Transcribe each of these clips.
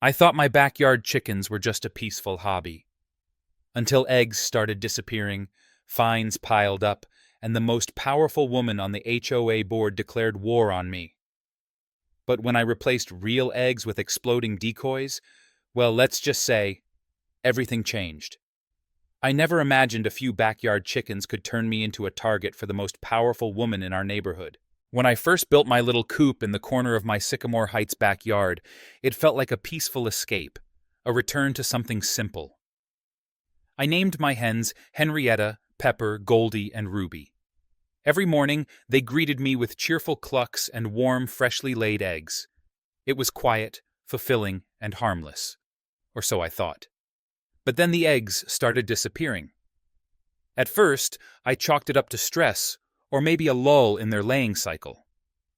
I thought my backyard chickens were just a peaceful hobby. Until eggs started disappearing, fines piled up, and the most powerful woman on the HOA board declared war on me. But when I replaced real eggs with exploding decoys, well, let's just say, everything changed. I never imagined a few backyard chickens could turn me into a target for the most powerful woman in our neighborhood. When I first built my little coop in the corner of my Sycamore Heights backyard, it felt like a peaceful escape, a return to something simple. I named my hens Henrietta, Pepper, Goldie, and Ruby. Every morning, they greeted me with cheerful clucks and warm, freshly laid eggs. It was quiet, fulfilling, and harmless. Or so I thought. But then the eggs started disappearing. At first, I chalked it up to stress, or maybe a lull in their laying cycle.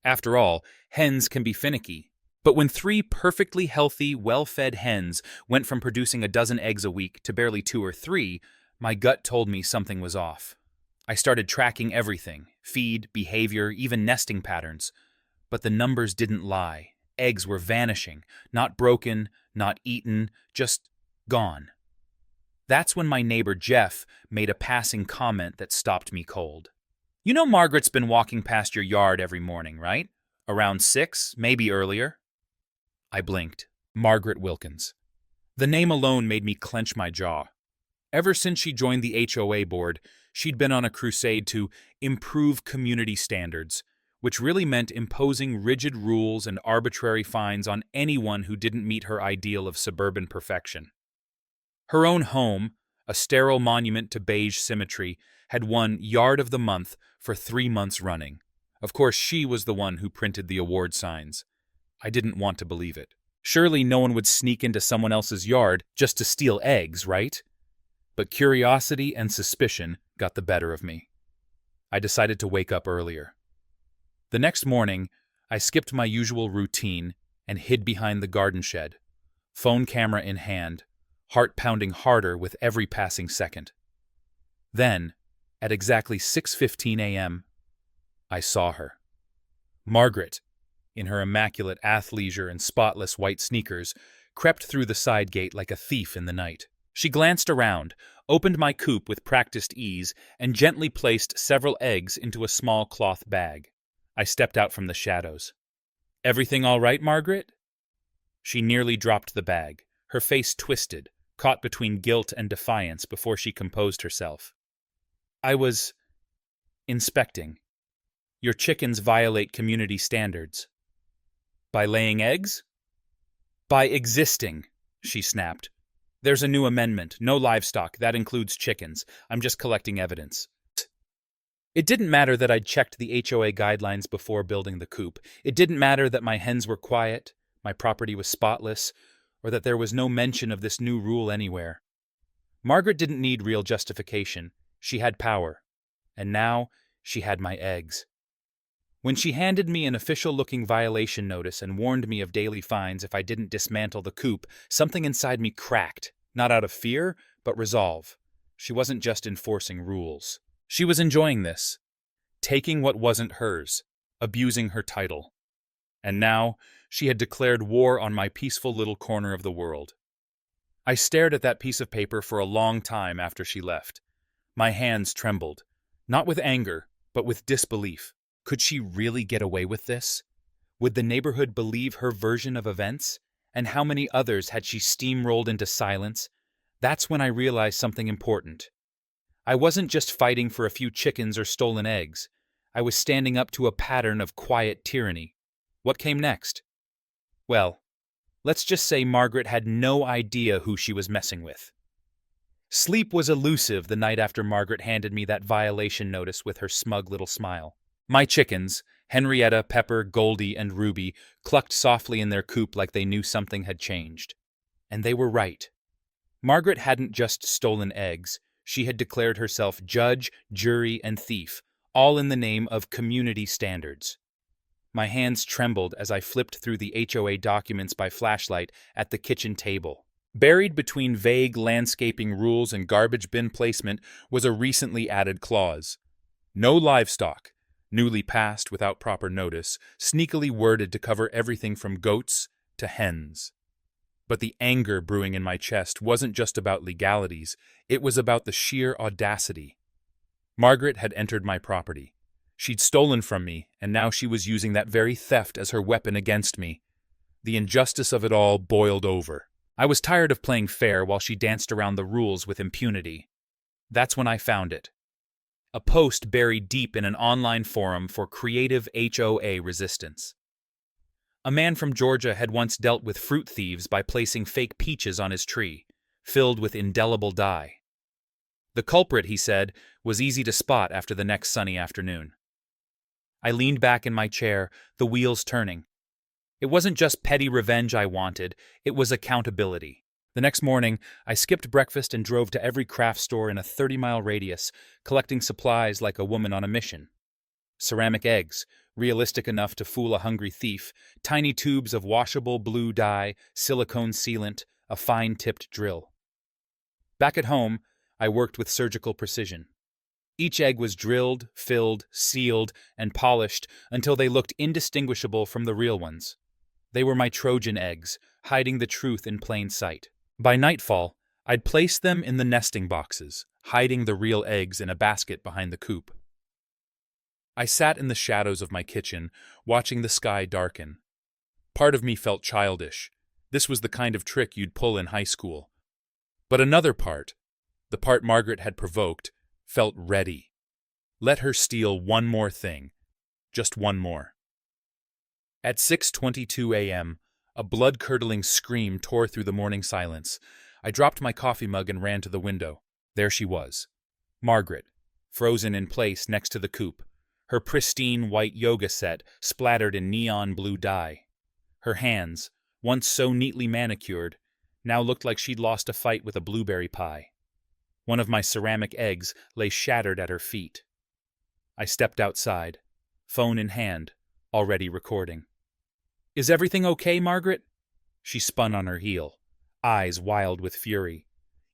After all, hens can be finicky. But when 3 perfectly healthy, well-fed hens went from producing a dozen eggs a week to barely 2 or 3, my gut told me something was off. I started tracking everything, feed, behavior, even nesting patterns. But the numbers didn't lie. Eggs were vanishing, not broken, not eaten, just gone. That's when my neighbor Jeff made a passing comment that stopped me cold. "You know Margaret's been walking past your yard every morning, right? Around 6, maybe earlier?" I blinked. Margaret Wilkins. The name alone made me clench my jaw. Ever since she joined the HOA board, she'd been on a crusade to improve community standards, which really meant imposing rigid rules and arbitrary fines on anyone who didn't meet her ideal of suburban perfection. Her own home, a sterile monument to beige symmetry, had won Yard of the Month for 3 months running. Of course, she was the one who printed the award signs. I didn't want to believe it. Surely no one would sneak into someone else's yard just to steal eggs, right? But curiosity and suspicion got the better of me. I decided to wake up earlier. The next morning, I skipped my usual routine and hid behind the garden shed, phone camera in hand, heart pounding harder with every passing second. Then, at exactly 6:15 a.m., I saw her. Margaret, in her immaculate athleisure and spotless white sneakers, crept through the side gate like a thief in the night. She glanced around, opened my coop with practiced ease, and gently placed several eggs into a small cloth bag. I stepped out from the shadows. "Everything all right, Margaret?" She nearly dropped the bag, her face twisted, caught between guilt and defiance before she composed herself. "I was inspecting. Your chickens violate community standards." "By laying eggs?" "By existing," she snapped. "There's a new amendment. No livestock. That includes chickens. I'm just collecting evidence." It didn't matter that I'd checked the HOA guidelines before building the coop. It didn't matter that my hens were quiet, my property was spotless, or that there was no mention of this new rule anywhere. Margaret didn't need real justification. She had power. And now, she had my eggs. When she handed me an official-looking violation notice and warned me of daily fines if I didn't dismantle the coop, something inside me cracked, not out of fear, but resolve. She wasn't just enforcing rules. She was enjoying this, taking what wasn't hers, abusing her title. And now, she had declared war on my peaceful little corner of the world. I stared at that piece of paper for a long time after she left. My hands trembled, not with anger, but with disbelief. Could she really get away with this? Would the neighborhood believe her version of events? And how many others had she steamrolled into silence? That's when I realized something important. I wasn't just fighting for a few chickens or stolen eggs. I was standing up to a pattern of quiet tyranny. What came next? Well, let's just say Margaret had no idea who she was messing with. Sleep was elusive the night after Margaret handed me that violation notice with her smug little smile. My chickens, Henrietta, Pepper, Goldie, and Ruby, clucked softly in their coop like they knew something had changed. And they were right. Margaret hadn't just stolen eggs. She had declared herself judge, jury, and thief, all in the name of community standards. My hands trembled as I flipped through the HOA documents by flashlight at the kitchen table. Buried between vague landscaping rules and garbage bin placement was a recently added clause. No livestock, newly passed without proper notice, sneakily worded to cover everything from goats to hens. But the anger brewing in my chest wasn't just about legalities, it was about the sheer audacity. Margaret had entered my property. She'd stolen from me, and now she was using that very theft as her weapon against me. The injustice of it all boiled over. I was tired of playing fair while she danced around the rules with impunity. That's when I found it. A post buried deep in an online forum for creative HOA resistance. A man from Georgia had once dealt with fruit thieves by placing fake peaches on his tree, filled with indelible dye. The culprit, he said, was easy to spot after the next sunny afternoon. I leaned back in my chair, the wheels turning. It wasn't just petty revenge I wanted, it was accountability. The next morning, I skipped breakfast and drove to every craft store in a 30-mile radius, collecting supplies like a woman on a mission. Ceramic eggs, realistic enough to fool a hungry thief, tiny tubes of washable blue dye, silicone sealant, a fine-tipped drill. Back at home, I worked with surgical precision. Each egg was drilled, filled, sealed, and polished until they looked indistinguishable from the real ones. They were my Trojan eggs, hiding the truth in plain sight. By nightfall, I'd placed them in the nesting boxes, hiding the real eggs in a basket behind the coop. I sat in the shadows of my kitchen, watching the sky darken. Part of me felt childish. This was the kind of trick you'd pull in high school. But another part, the part Margaret had provoked, felt ready. Let her steal one more thing. Just one more. At 6:22 a.m., a blood-curdling scream tore through the morning silence. I dropped my coffee mug and ran to the window. There she was. Margaret, frozen in place next to the coop. Her pristine white yoga set splattered in neon blue dye. Her hands, once so neatly manicured, now looked like she'd lost a fight with a blueberry pie. One of my ceramic eggs lay shattered at her feet. I stepped outside, phone in hand, already recording. "Is everything okay, Margaret?" She spun on her heel, eyes wild with fury.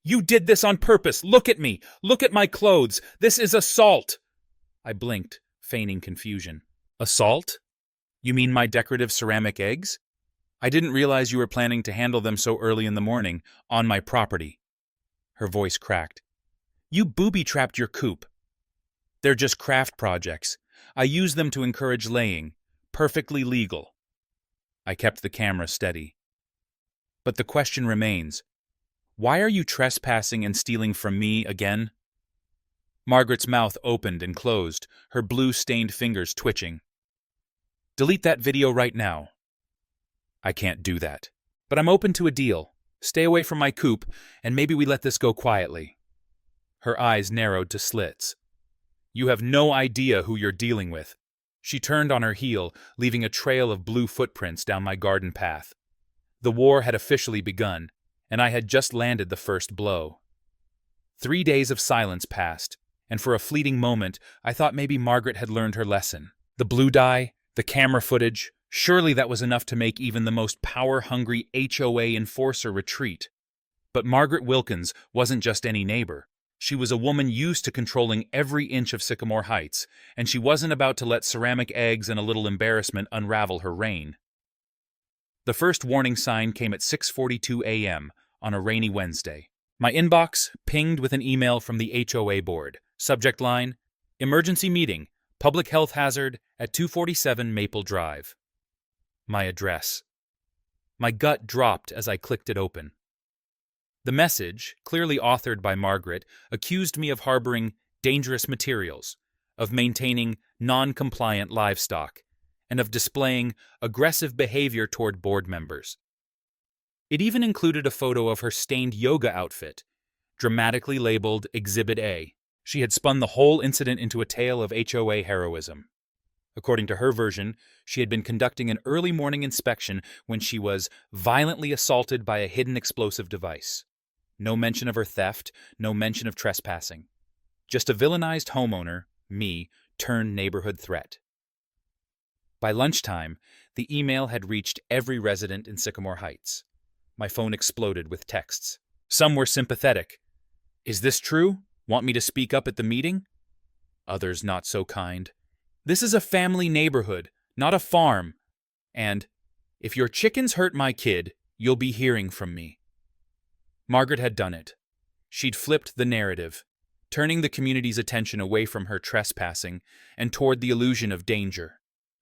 "You did this on purpose! Look at me! Look at my clothes! This is assault!" I blinked, feigning confusion. "Assault? You mean my decorative ceramic eggs? I didn't realize you were planning to handle them so early in the morning, on my property." Her voice cracked. "You booby-trapped your coop. They're just craft projects. I use them to encourage laying. Perfectly legal." I kept the camera steady. "But the question remains. Why are you trespassing and stealing from me again?" Margaret's mouth opened and closed, her blue-stained fingers twitching. "Delete that video right now." "I can't do that. But I'm open to a deal. Stay away from my coop, and maybe we let this go quietly." Her eyes narrowed to slits. "You have no idea who you're dealing with." She turned on her heel, leaving a trail of blue footprints down my garden path. The war had officially begun, and I had just landed the first blow. 3 days of silence passed, and for a fleeting moment, I thought maybe Margaret had learned her lesson. The blue dye, the camera footage, surely that was enough to make even the most power-hungry HOA enforcer retreat. But Margaret Wilkins wasn't just any neighbor. She was a woman used to controlling every inch of Sycamore Heights, and she wasn't about to let ceramic eggs and a little embarrassment unravel her reign. The first warning sign came at 6:42 a.m. on a rainy Wednesday. My inbox pinged with an email from the HOA board. Subject line, "Emergency meeting, public health hazard at 247 Maple Drive." My address. My gut dropped as I clicked it open. The message, clearly authored by Margaret, accused me of harboring dangerous materials, of maintaining non-compliant livestock, and of displaying aggressive behavior toward board members. It even included a photo of her stained yoga outfit, dramatically labeled Exhibit A. She had spun the whole incident into a tale of HOA heroism. According to her version, she had been conducting an early morning inspection when she was violently assaulted by a hidden explosive device. No mention of her theft, no mention of trespassing. Just a villainized homeowner, me, turned neighborhood threat. By lunchtime, the email had reached every resident in Sycamore Heights. My phone exploded with texts. Some were sympathetic. "Is this true? Want me to speak up at the meeting?" Others not so kind. "This is a family neighborhood, not a farm." And, "If your chickens hurt my kid, You'll be hearing from me. Margaret had done it. She'd flipped the narrative, turning the community's attention away from her trespassing and toward the illusion of danger.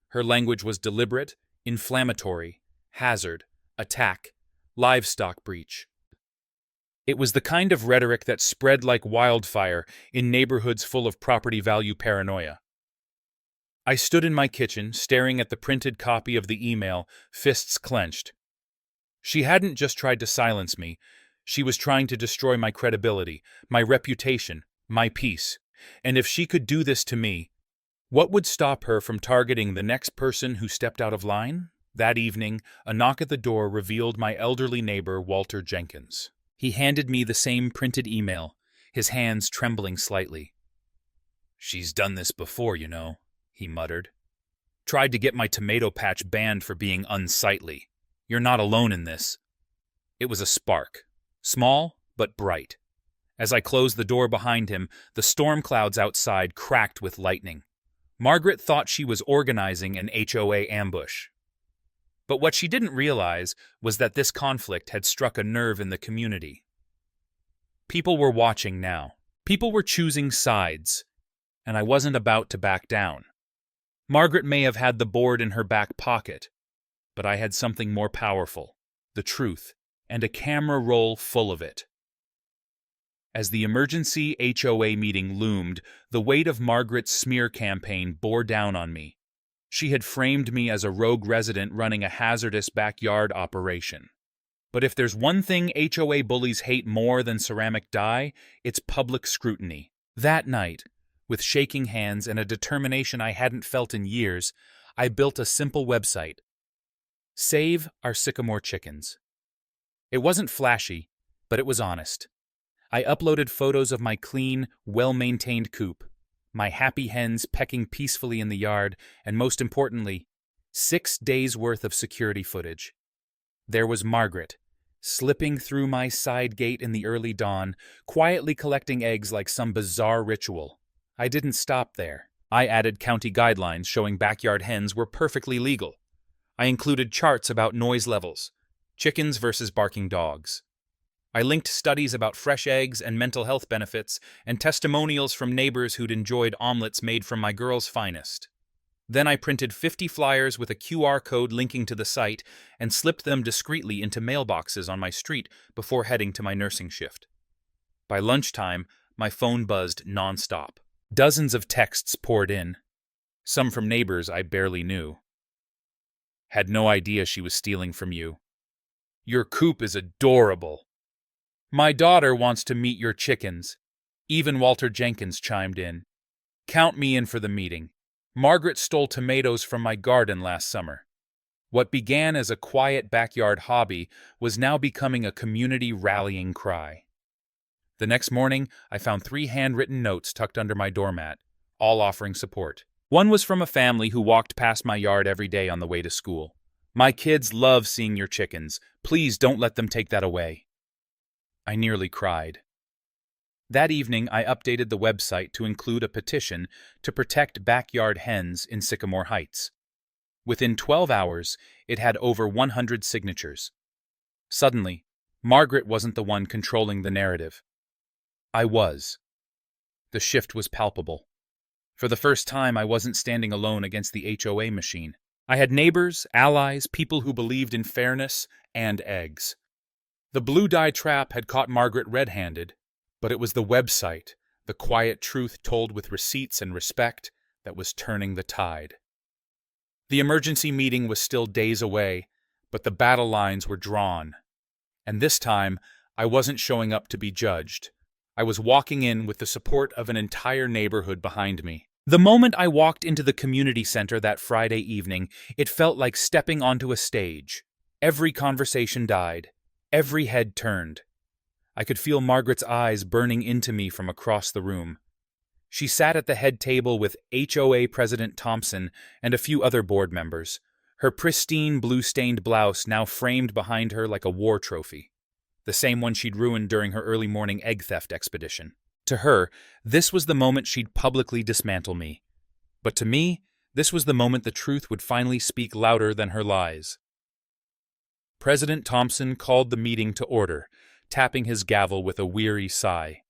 Her language was deliberate, inflammatory, hazard, attack, livestock breach. It was the kind of rhetoric that spread like wildfire in neighborhoods full of property value paranoia. I stood in my kitchen, staring at the printed copy of the email, fists clenched. She hadn't just tried to silence me. She was trying to destroy my credibility, my reputation, my peace. And if she could do this to me, what would stop her from targeting the next person who stepped out of line? That evening, a knock at the door revealed my elderly neighbor, Walter Jenkins. He handed me the same printed email, his hands trembling slightly. "She's done this before, you know," he muttered. "Tried to get my tomato patch banned for being unsightly. You're not alone in this." It was a spark, small but bright. As I closed the door behind him, the storm clouds outside cracked with lightning. Margaret thought she was organizing an HOA ambush. But what she didn't realize was that this conflict had struck a nerve in the community. People were watching now. People were choosing sides, and I wasn't about to back down. Margaret may have had the board in her back pocket, but I had something more powerful, the truth, and a camera roll full of it. As the emergency HOA meeting loomed, the weight of Margaret's smear campaign bore down on me. She had framed me as a rogue resident running a hazardous backyard operation. But if there's one thing HOA bullies hate more than ceramic dye, it's public scrutiny. That night, with shaking hands and a determination I hadn't felt in years, I built a simple website. Save Our Sycamore Chickens. It wasn't flashy, but it was honest. I uploaded photos of my clean, well-maintained coop, my happy hens pecking peacefully in the yard, and most importantly, 6 days' worth of security footage. There was Margaret, slipping through my side gate in the early dawn, quietly collecting eggs like some bizarre ritual. I didn't stop there. I added county guidelines showing backyard hens were perfectly legal. I included charts about noise levels, chickens versus barking dogs. I linked studies about fresh eggs and mental health benefits, and testimonials from neighbors who'd enjoyed omelets made from my girl's finest. Then I printed 50 flyers with a QR code linking to the site and slipped them discreetly into mailboxes on my street before heading to my nursing shift. By lunchtime, my phone buzzed nonstop. Dozens of texts poured in, some from neighbors I barely knew. "Had no idea she was stealing from you. Your coop is adorable. My daughter wants to meet your chickens." Even Walter Jenkins chimed in. "Count me in for the meeting. Margaret stole tomatoes from my garden last summer." What began as a quiet backyard hobby was now becoming a community rallying cry. The next morning, I found 3 handwritten notes tucked under my doormat, all offering support. One was from a family who walked past my yard every day on the way to school. "My kids love seeing your chickens. Please don't let them take that away." I nearly cried. That evening, I updated the website to include a petition to protect backyard hens in Sycamore Heights. Within 12 hours, it had over 100 signatures. Suddenly, Margaret wasn't the one controlling the narrative. I was. The shift was palpable. For the first time, I wasn't standing alone against the HOA machine. I had neighbors, allies, people who believed in fairness and eggs. The blue dye trap had caught Margaret red-handed, but it was the website, the quiet truth told with receipts and respect, that was turning the tide. The emergency meeting was still days away, but the battle lines were drawn. And this time, I wasn't showing up to be judged. I was walking in with the support of an entire neighborhood behind me. The moment I walked into the community center that Friday evening, it felt like stepping onto a stage. Every conversation died. Every head turned. I could feel Margaret's eyes burning into me from across the room. She sat at the head table with HOA President Thompson and a few other board members, her pristine blue-stained blouse now framed behind her like a war trophy, the same one she'd ruined during her early morning egg theft expedition. To her, this was the moment she'd publicly dismantle me. But to me, this was the moment the truth would finally speak louder than her lies. President Thompson called the meeting to order, tapping his gavel with a weary sigh.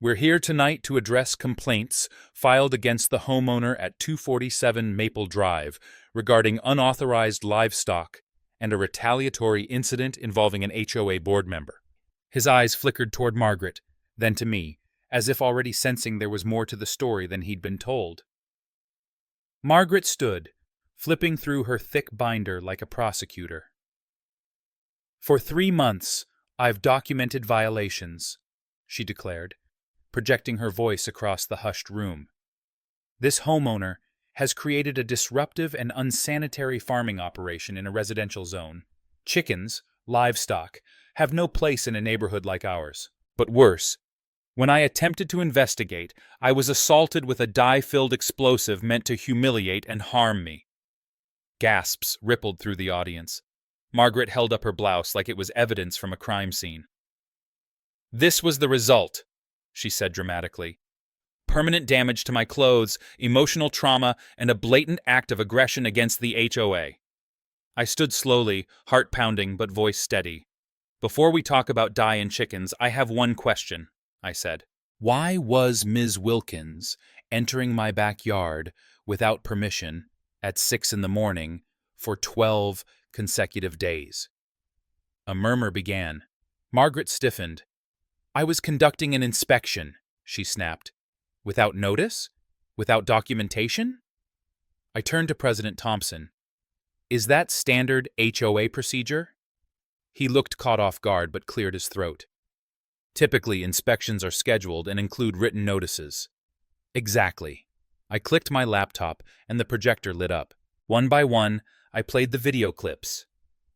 We're here tonight to address complaints filed against the homeowner at 247 Maple Drive regarding unauthorized livestock and a retaliatory incident involving an HOA board member. His eyes flickered toward Margaret, then to me, as if already sensing there was more to the story than he'd been told. Margaret stood, flipping through her thick binder like a prosecutor. For 3 months, I've documented violations, she declared, projecting her voice across the hushed room. This homeowner has created a disruptive and unsanitary farming operation in a residential zone. Chickens, livestock, have no place in a neighborhood like ours. But worse, when I attempted to investigate, I was assaulted with a dye-filled explosive meant to humiliate and harm me. Gasps rippled through the audience. Margaret held up her blouse like it was evidence from a crime scene. This was the result, she said dramatically. Permanent damage to my clothes, emotional trauma, and a blatant act of aggression against the HOA. I stood slowly, heart pounding but voice steady. Before we talk about dye and chickens, I have one question, I said. Why was Ms. Wilkins entering my backyard without permission at 6 a.m. for 12 consecutive days? A murmur began. Margaret stiffened. I was conducting an inspection, she snapped. Without notice? Without documentation? I turned to President Thompson. Is that standard HOA procedure? He looked caught off guard but cleared his throat. Typically, inspections are scheduled and include written notices. Exactly. I clicked my laptop and the projector lit up. One by one, I played the video clips.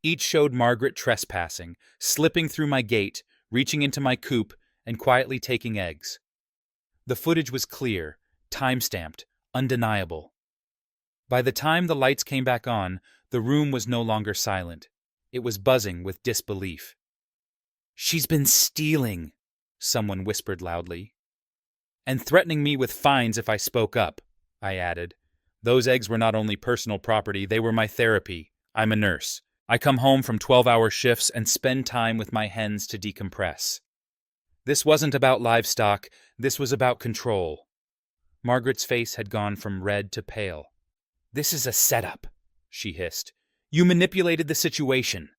Each showed Margaret trespassing, slipping through my gate, reaching into my coop, and quietly taking eggs. The footage was clear, time-stamped, undeniable. By the time the lights came back on, the room was no longer silent. It was buzzing with disbelief. She's been stealing, someone whispered loudly. And threatening me with fines if I spoke up, I added. Those eggs were not only personal property, they were my therapy. I'm a nurse. I come home from 12-hour shifts and spend time with my hens to decompress. This wasn't about livestock, this was about control. Margaret's face had gone from red to pale. This is a setup, she hissed. You manipulated the situation.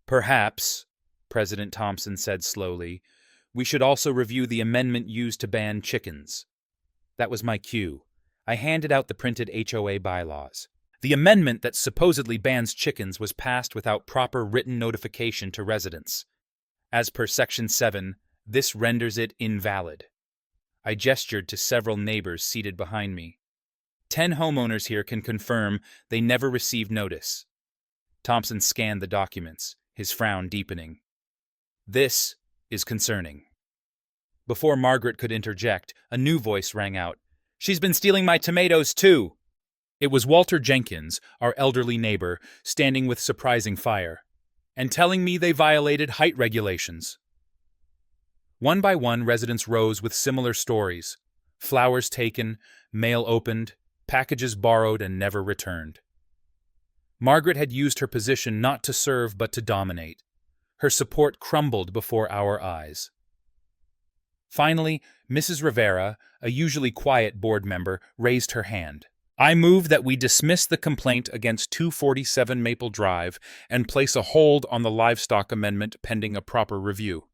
Perhaps, President Thompson said slowly, we should also review the amendment used to ban chickens. That was my cue. I handed out the printed HOA bylaws. The amendment that supposedly bans chickens was passed without proper written notification to residents. As per Section 7, this renders it invalid. I gestured to several neighbors seated behind me. 10 homeowners here can confirm they never received notice. Thompson scanned the documents, his frown deepening. This is concerning. Before Margaret could interject, a new voice rang out. She's been stealing my tomatoes, too. It was Walter Jenkins, our elderly neighbor, standing with surprising fire, and telling me they violated height regulations. One by one, residents rose with similar stories. Flowers taken, mail opened, packages borrowed and never returned. Margaret had used her position not to serve but to dominate. Her support crumbled before our eyes. Finally, Mrs. Rivera, a usually quiet board member, raised her hand. I move that we dismiss the complaint against 247 Maple Drive and place a hold on the livestock amendment pending a proper review.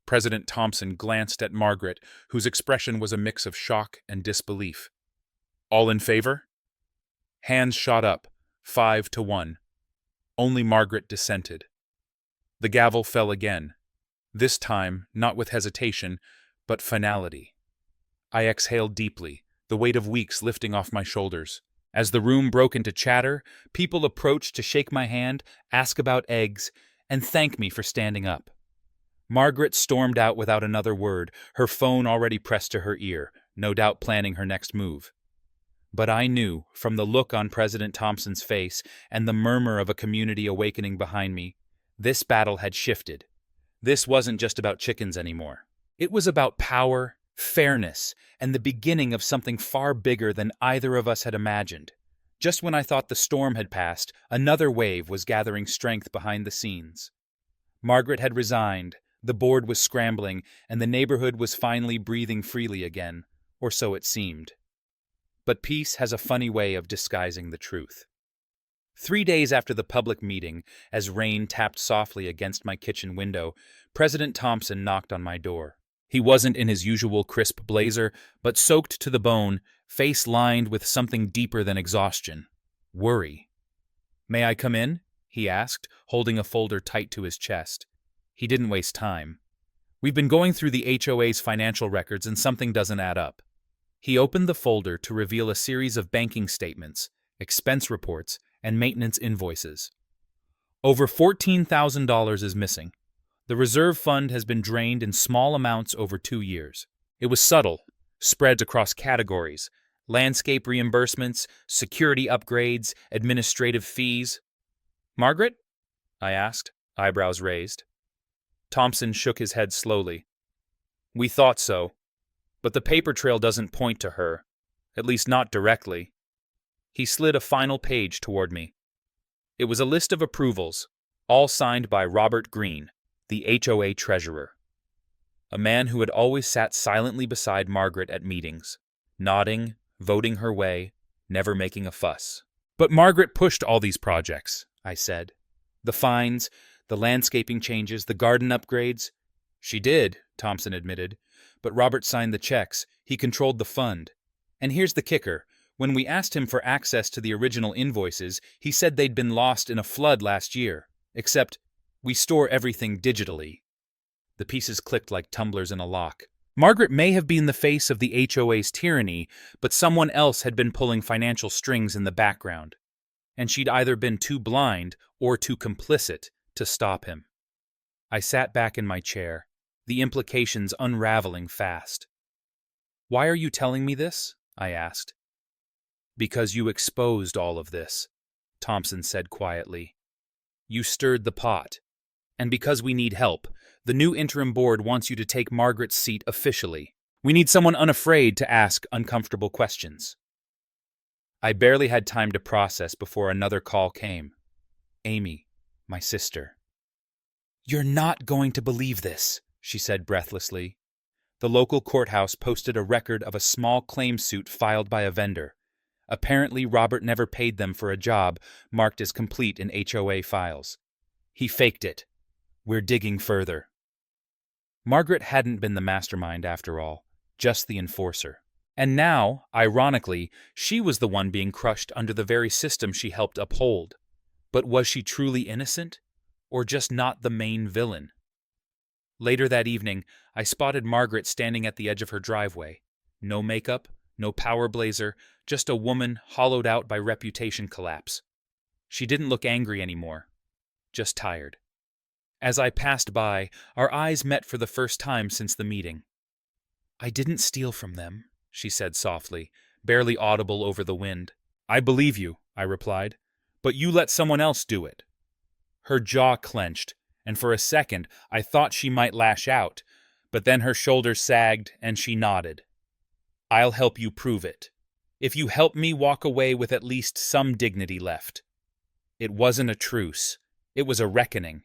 President Thompson glanced at Margaret, whose expression was a mix of shock and disbelief. All in favor? Hands shot up, 5-1. Only Margaret dissented. The gavel fell again, this time not with hesitation, but finality. I exhaled deeply, the weight of weeks lifting off my shoulders. As the room broke into chatter, people approached to shake my hand, ask about eggs, and thank me for standing up. Margaret stormed out without another word, her phone already pressed to her ear, no doubt planning her next move. But I knew, from the look on President Thompson's face and the murmur of a community awakening behind me, this battle had shifted. This wasn't just about chickens anymore. It was about power, fairness, and the beginning of something far bigger than either of us had imagined. Just when I thought the storm had passed, another wave was gathering strength behind the scenes. Margaret had resigned, the board was scrambling, and the neighborhood was finally breathing freely again, or so it seemed. But peace has a funny way of disguising the truth. 3 days after the public meeting, as rain tapped softly against my kitchen window, President Thompson knocked on my door. He wasn't in his usual crisp blazer, but soaked to the bone, face lined with something deeper than exhaustion. Worry. "May I come in?" he asked, holding a folder tight to his chest. He didn't waste time. "We've been going through the HOA's financial records and something doesn't add up." He opened the folder to reveal a series of banking statements, expense reports, and maintenance invoices. Over $14,000 is missing. The reserve fund has been drained in small amounts over 2 years. It was subtle, spread across categories: landscape reimbursements, security upgrades, administrative fees. "Margaret?" I asked, eyebrows raised. Thompson shook his head slowly. "We thought so, but the paper trail doesn't point to her, at least not directly." He slid a final page toward me. It was a list of approvals, all signed by Robert Green, the HOA treasurer. A man who had always sat silently beside Margaret at meetings, nodding, voting her way, never making a fuss. "But Margaret pushed all these projects," I said. "The fines, the landscaping changes, the garden upgrades." "She did," Thompson admitted, "but Robert signed the checks. He controlled the fund. And here's the kicker. When we asked him for access to the original invoices, he said they'd been lost in a flood last year. Except, we store everything digitally." The pieces clicked like tumblers in a lock. Margaret may have been the face of the HOA's tyranny, but someone else had been pulling financial strings in the background. And she'd either been too blind or too complicit to stop him. I sat back in my chair, the implications unraveling fast. "Why are you telling me this?" I asked. "Because you exposed all of this," Thompson said quietly. "You stirred the pot. And because we need help, the new interim board wants you to take Margaret's seat officially. We need someone unafraid to ask uncomfortable questions." I barely had time to process before another call came. Amy, my sister. "You're not going to believe this," she said breathlessly. The local courthouse posted a record of a small claim suit filed by a vendor. Apparently, Robert never paid them for a job marked as complete in HOA files. He faked it. We're digging further. Margaret hadn't been the mastermind after all, just the enforcer. And now, ironically, she was the one being crushed under the very system she helped uphold. But was she truly innocent? Or just not the main villain? Later that evening, I spotted Margaret standing at the edge of her driveway. No makeup, no power blazer, just a woman hollowed out by reputation collapse. She didn't look angry anymore, just tired. As I passed by, our eyes met for the first time since the meeting. "I didn't steal from them," she said softly, barely audible over the wind. "I believe you," I replied, "but you let someone else do it." Her jaw clenched, and for a second I thought she might lash out, but then her shoulders sagged and she nodded. "I'll help you prove it. If you help me walk away with at least some dignity left." It wasn't a truce. It was a reckoning.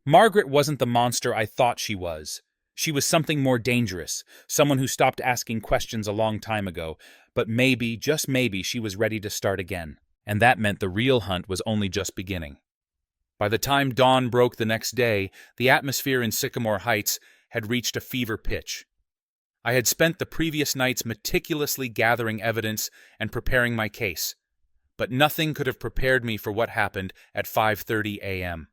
Margaret wasn't the monster I thought she was. She was something more dangerous, someone who stopped asking questions a long time ago, but maybe, just maybe, she was ready to start again. And that meant the real hunt was only just beginning. By the time dawn broke the next day, the atmosphere in Sycamore Heights had reached a fever pitch. I had spent the previous nights meticulously gathering evidence and preparing my case, but nothing could have prepared me for what happened at 5:30 a.m.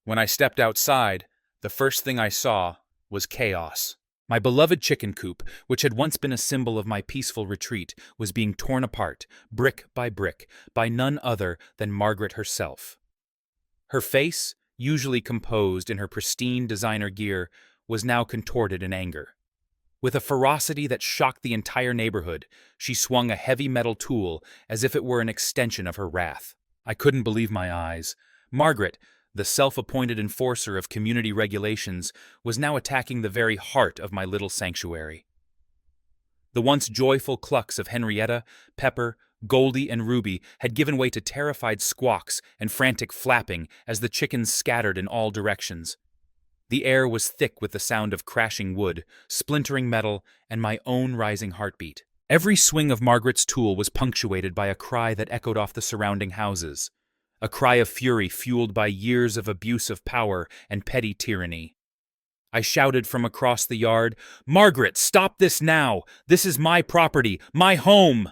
When I stepped outside, the first thing I saw was chaos. My beloved chicken coop, which had once been a symbol of my peaceful retreat, was being torn apart, brick, by none other than Margaret herself. Her face, usually composed in her pristine designer gear, was now contorted in anger. With a ferocity that shocked the entire neighborhood, she swung a heavy metal tool as if it were an extension of her wrath. I couldn't believe my eyes. Margaret, the self-appointed enforcer of community regulations, was now attacking the very heart of my little sanctuary. The once joyful clucks of Henrietta, Pepper, Goldie and Ruby had given way to terrified squawks and frantic flapping as the chickens scattered in all directions. The air was thick with the sound of crashing wood, splintering metal, and my own rising heartbeat. Every swing of Margaret's tool was punctuated by a cry that echoed off the surrounding houses, a cry of fury fueled by years of abuse of power and petty tyranny. I shouted from across the yard, "Margaret, stop this now! This is my property, my home!"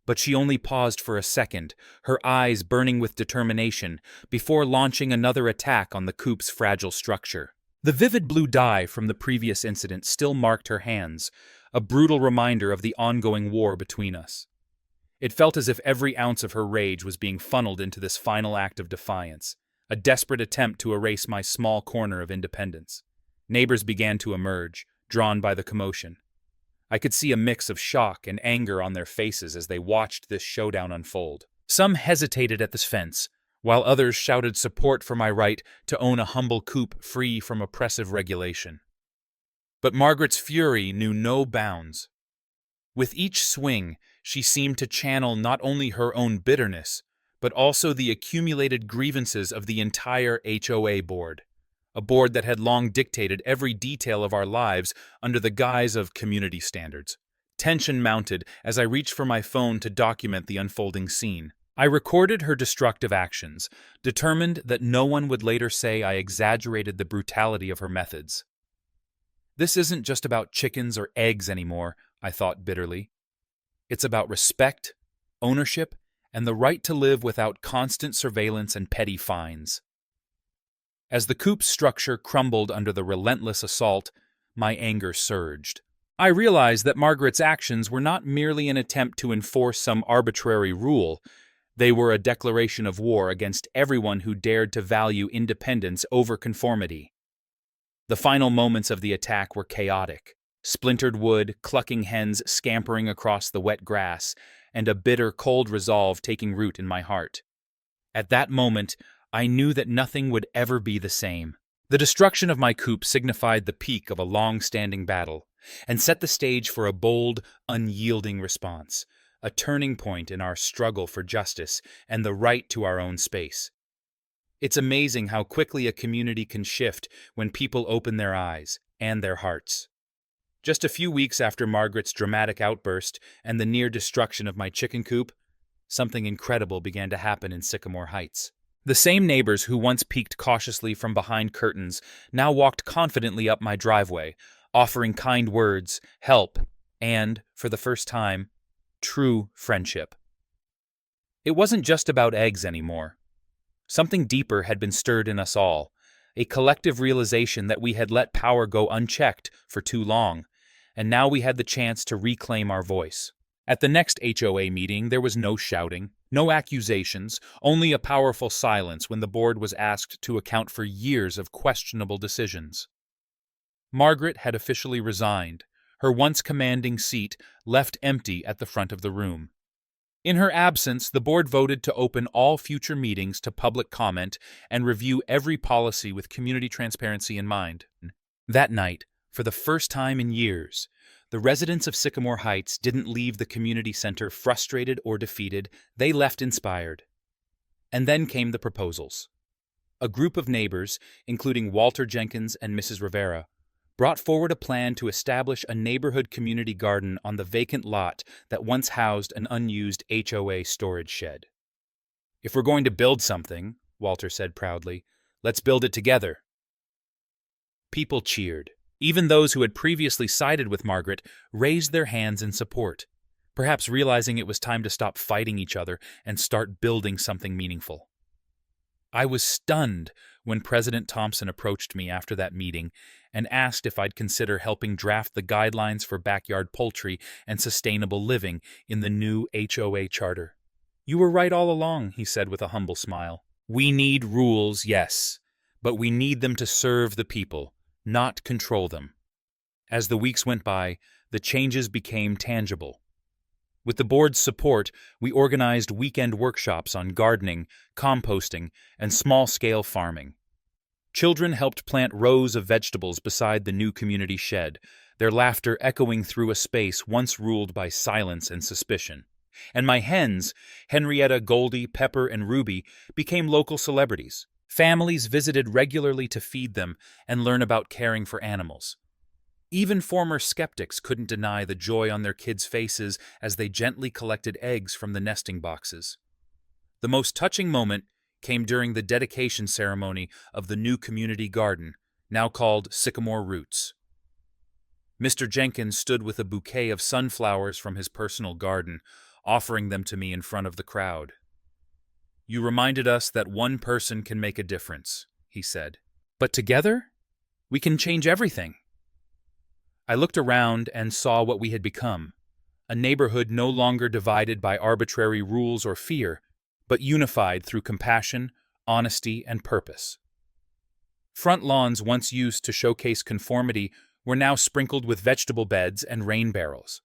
But she only paused for a second, her eyes burning with determination, before launching another attack on the coop's fragile structure. The vivid blue dye from the previous incident still marked her hands, a brutal reminder of the ongoing war between us. It felt as if every ounce of her rage was being funneled into this final act of defiance, a desperate attempt to erase my small corner of independence. Neighbors began to emerge, drawn by the commotion. I could see a mix of shock and anger on their faces as they watched this showdown unfold. Some hesitated at this fence, while others shouted support for my right to own a humble coop free from oppressive regulation. But Margaret's fury knew no bounds. With each swing, she seemed to channel not only her own bitterness, but also the accumulated grievances of the entire HOA board, a board that had long dictated every detail of our lives under the guise of community standards. Tension mounted as I reached for my phone to document the unfolding scene. I recorded her destructive actions, determined that no one would later say I exaggerated the brutality of her methods. This isn't just about chickens or eggs anymore, I thought bitterly. It's about respect, ownership, and the right to live without constant surveillance and petty fines. As the coop's structure crumbled under the relentless assault, my anger surged. I realized that Margaret's actions were not merely an attempt to enforce some arbitrary rule. They were a declaration of war against everyone who dared to value independence over conformity. The final moments of the attack were chaotic. Splintered wood, clucking hens scampering across the wet grass, and a bitter, cold resolve taking root in my heart. At that moment, I knew that nothing would ever be the same. The destruction of my coop signified the peak of a long-standing battle, and set the stage for a bold, unyielding response, a turning point in our struggle for justice and the right to our own space. It's amazing how quickly a community can shift when people open their eyes and their hearts. Just a few weeks after Margaret's dramatic outburst and the near destruction of my chicken coop, something incredible began to happen in Sycamore Heights. The same neighbors who once peeked cautiously from behind curtains now walked confidently up my driveway, offering kind words, help, and, for the first time, true friendship. It wasn't just about eggs anymore. Something deeper had been stirred in us all, a collective realization that we had let power go unchecked for too long, and now we had the chance to reclaim our voice. At the next HOA meeting, there was no shouting, no accusations, only a powerful silence when the board was asked to account for years of questionable decisions. Margaret had officially resigned, her once commanding seat left empty at the front of the room. In her absence, the board voted to open all future meetings to public comment and review every policy with community transparency in mind. That night, for the first time in years, the residents of Sycamore Heights didn't leave the community center frustrated or defeated, they left inspired. And then came the proposals. A group of neighbors, including Walter Jenkins and Mrs. Rivera, brought forward a plan to establish a neighborhood community garden on the vacant lot that once housed an unused HOA storage shed. "If we're going to build something," Walter said proudly, "let's build it together." People cheered. Even those who had previously sided with Margaret raised their hands in support, perhaps realizing it was time to stop fighting each other and start building something meaningful. I was stunned when President Thompson approached me after that meeting and asked if I'd consider helping draft the guidelines for backyard poultry and sustainable living in the new HOA charter. "You were right all along," he said with a humble smile. "We need rules, yes, but we need them to serve the people, not control them." As the weeks went by, the changes became tangible. With the board's support, we organized weekend workshops on gardening, composting, and small-scale farming. Children helped plant rows of vegetables beside the new community shed, their laughter echoing through a space once ruled by silence and suspicion. And my hens, Henrietta, Goldie, Pepper, and Ruby, became local celebrities. Families visited regularly to feed them and learn about caring for animals. Even former skeptics couldn't deny the joy on their kids' faces as they gently collected eggs from the nesting boxes. The most touching moment came during the dedication ceremony of the new community garden, now called Sycamore Roots. Mr. Jenkins stood with a bouquet of sunflowers from his personal garden, offering them to me in front of the crowd. "You reminded us that one person can make a difference," he said. "But together, we can change everything." I looked around and saw what we had become, a neighborhood no longer divided by arbitrary rules or fear, but unified through compassion, honesty, and purpose. Front lawns once used to showcase conformity were now sprinkled with vegetable beds and rain barrels.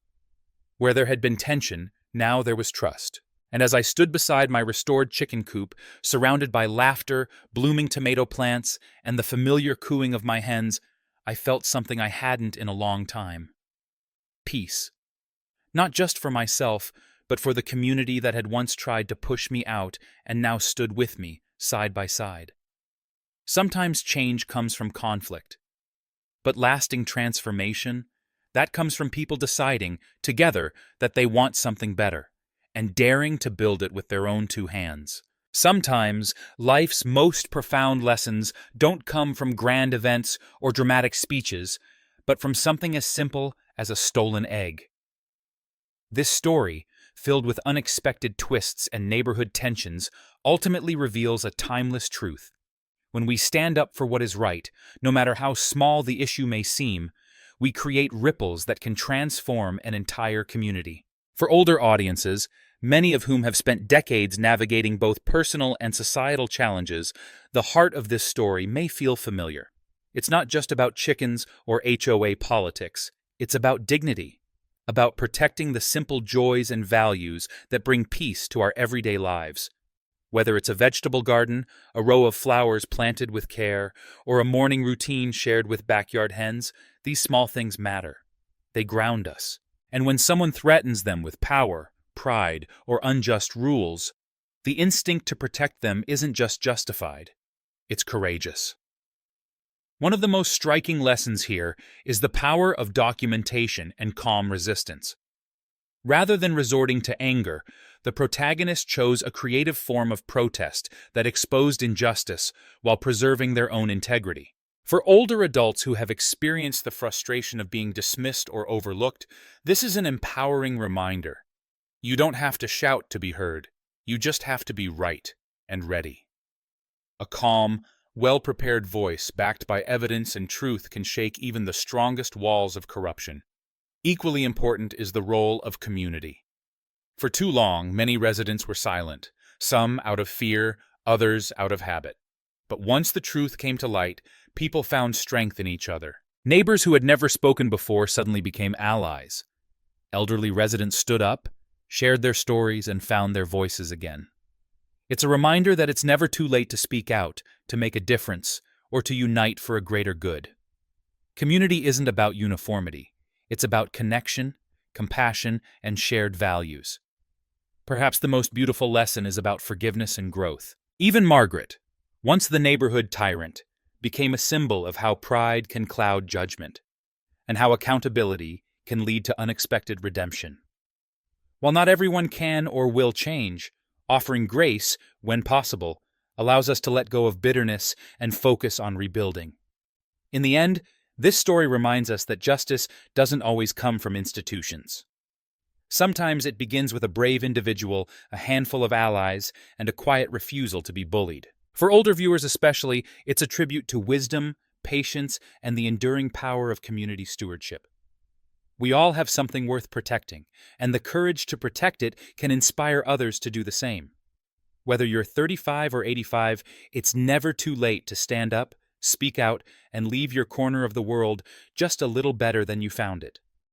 Where there had been tension, now there was trust. And as I stood beside my restored chicken coop, surrounded by laughter, blooming tomato plants, and the familiar cooing of my hens, I felt something I hadn't in a long time. Peace. Not just for myself, but for the community that had once tried to push me out and now stood with me, side by side. Sometimes change comes from conflict. But lasting transformation, that comes from people deciding, together, that they want something better, and daring to build it with their own two hands. Sometimes, life's most profound lessons don't come from grand events or dramatic speeches, but from something as simple as a stolen egg. This story, filled with unexpected twists and neighborhood tensions, ultimately reveals a timeless truth. When we stand up for what is right, no matter how small the issue may seem, we create ripples that can transform an entire community. For older audiences, many of whom have spent decades navigating both personal and societal challenges, the heart of this story may feel familiar. It's not just about chickens or HOA politics. It's about dignity, about protecting the simple joys and values that bring peace to our everyday lives. Whether it's a vegetable garden, a row of flowers planted with care, or a morning routine shared with backyard hens, these small things matter. They ground us. And when someone threatens them with power, pride, or unjust rules, the instinct to protect them isn't just justified, it's courageous. One of the most striking lessons here is the power of documentation and calm resistance. Rather than resorting to anger, the protagonist chose a creative form of protest that exposed injustice while preserving their own integrity. For older adults who have experienced the frustration of being dismissed or overlooked, this is an empowering reminder. You don't have to shout to be heard. You just have to be right and ready. A calm, well-prepared voice backed by evidence and truth can shake even the strongest walls of corruption. Equally important is the role of community. For too long, many residents were silent, some out of fear, others out of habit. But once the truth came to light, people found strength in each other. Neighbors who had never spoken before suddenly became allies. Elderly residents stood up, shared their stories, and found their voices again. It's a reminder that it's never too late to speak out, to make a difference, or to unite for a greater good. Community isn't about uniformity. It's about connection, compassion, and shared values. Perhaps the most beautiful lesson is about forgiveness and growth. Even Margaret, once the neighborhood tyrant, became a symbol of how pride can cloud judgment, and how accountability can lead to unexpected redemption. While not everyone can or will change, offering grace, when possible, allows us to let go of bitterness and focus on rebuilding. In the end, this story reminds us that justice doesn't always come from institutions. Sometimes it begins with a brave individual, a handful of allies, and a quiet refusal to be bullied. For older viewers especially, it's a tribute to wisdom, patience, and the enduring power of community stewardship. We all have something worth protecting, and the courage to protect it can inspire others to do the same. Whether you're 35 or 85, it's never too late to stand up, speak out, and leave your corner of the world just a little better than you found it.